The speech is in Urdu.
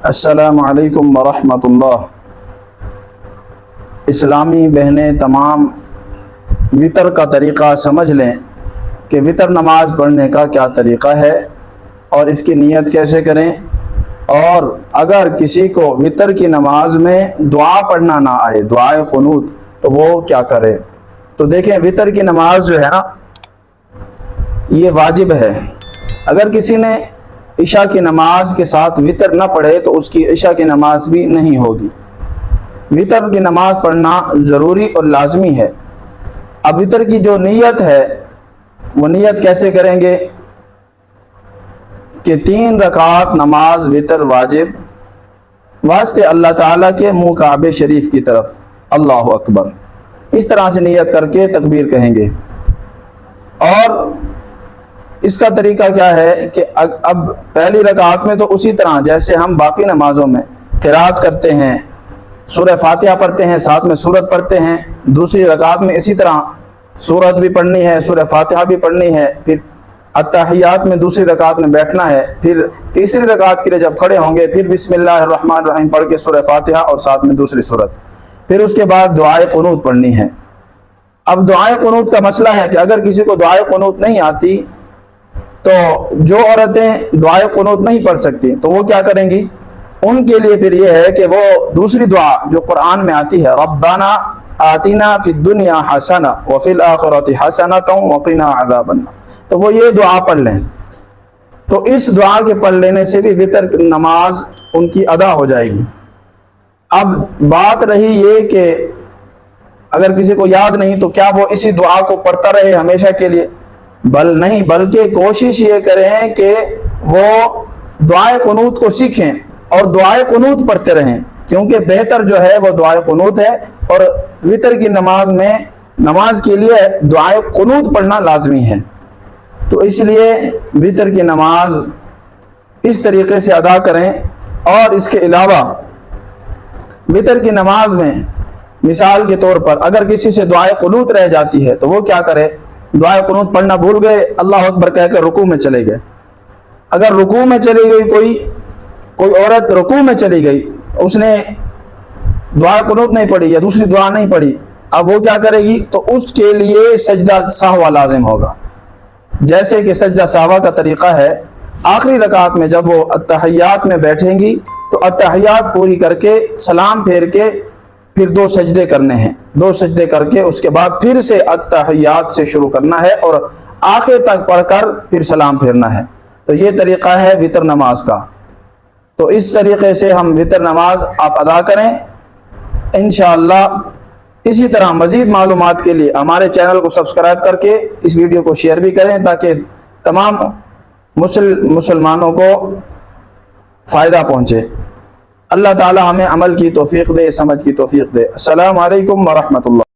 السلام علیکم ورحمۃ اللہ۔ اسلامی بہنیں تمام وطر کا طریقہ سمجھ لیں کہ وطر نماز پڑھنے کا کیا طریقہ ہے اور اس کی نیت کیسے کریں، اور اگر کسی کو وطر کی نماز میں دعا پڑھنا نہ آئے، دعائے قنوت، تو وہ کیا کرے۔ تو دیکھیں، وطر کی نماز جو ہے نا، یہ واجب ہے۔ اگر کسی نے عشاء کی نماز کے ساتھ وطر نہ پڑھے تو اس کی عشاء کی نماز بھی نہیں ہوگی۔ وطر کی نماز پڑھنا ضروری اور لازمی ہے۔ اب وطر کی جو نیت ہے، وہ نیت کیسے کریں گے کہ 3 رکعت نماز وطر واجب، واسطے اللہ تعالیٰ کے منہ کعبہ شریف کی طرف، اللہ اکبر، اس طرح سے نیت کر کے تکبیر کہیں گے۔ اور اس کا طریقہ کیا ہے کہ اب پہلی رکعت میں تو اسی طرح جیسے ہم باقی نمازوں میں قرات کرتے ہیں، سورہ فاتحہ پڑھتے ہیں، ساتھ میں سورت پڑھتے ہیں، دوسری رکعت میں اسی طرح سورت بھی پڑھنی ہے، سورہ فاتحہ بھی پڑھنی ہے، پھر التحیات میں دوسری رکعت میں بیٹھنا ہے، پھر تیسری رکعت کے لیے جب کھڑے ہوں گے پھر بسم اللہ الرحمن الرحیم پڑھ کے سورہ فاتحہ اور ساتھ میں دوسری سورت، پھر اس کے بعد دعائے قنوت پڑھنی ہے۔ اب دعائے قنوت کا مسئلہ ہے کہ اگر کسی کو دعائے قنوت نہیں آتی تو جو عورتیں دعائے قنوت نہیں پڑھ سکتی تو وہ کیا کریں گی؟ ان کے لیے پھر یہ ہے کہ وہ دوسری دعا جو قرآن میں آتی ہے، ربنا آتنا فی الدنیا حسنہ وفی الآخرۃ حسنۃ وقنا عذاب النار، تو وہ یہ دعا پڑھ لیں۔ تو اس دعا کے پڑھ لینے سے بھی وطر نماز ان کی ادا ہو جائے گی۔ اب بات رہی یہ کہ اگر کسی کو یاد نہیں تو کیا وہ اسی دعا کو پڑھتا رہے ہمیشہ کے لیے؟ نہیں، بلکہ کوشش یہ کریں کہ وہ دعائے قنوت کو سیکھیں اور دعائے قنوت پڑھتے رہیں، کیونکہ بہتر جو ہے وہ دعائے قنوت ہے، اور وطر کی نماز میں نماز کے لیے دعائے قنوت پڑھنا لازمی ہے۔ تو اس لیے وطر کی نماز اس طریقے سے ادا کریں۔ اور اس کے علاوہ وطر کی نماز میں مثال کے طور پر اگر کسی سے دعائے قنوت رہ جاتی ہے تو وہ کیا کرے؟ دعائے قنوت پڑھنا بھول گئے، اللہ اکبر کہہ کر رکوع میں چلے گئے۔ اگر رکوع میں چلی گئی کوئی عورت رکوع میں چلی گئی، اس نے دعائے قنوت نہیں پڑھی یا دوسری دعا نہیں پڑھی، اب وہ کیا کرے گی؟ تو اس کے لیے سجدہ سہوا لازم ہوگا۔ جیسے کہ سجدہ سہوا کا طریقہ ہے، آخری رکعت میں جب وہ التحیات میں بیٹھیں گی تو التحیات پوری کر کے سلام پھیر کے پھر 2 سجدے کرنے ہیں، 2 سجدے کر کے اس کے بعد پھر سے التحیات سے شروع کرنا ہے اور آخر تک پڑھ کر پھر سلام پھیرنا ہے۔ تو یہ طریقہ ہے وطر نماز کا۔ تو اس طریقے سے ہم وطر نماز آپ ادا کریں انشاءاللہ۔ اسی طرح مزید معلومات کے لیے ہمارے چینل کو سبسکرائب کر کے اس ویڈیو کو شیئر بھی کریں تاکہ تمام مسلمانوں کو فائدہ پہنچے۔ اللہ تعالی ہمیں عمل کی توفیق دے، سمجھ کی توفیق دے۔ السلام علیکم ورحمۃ اللہ۔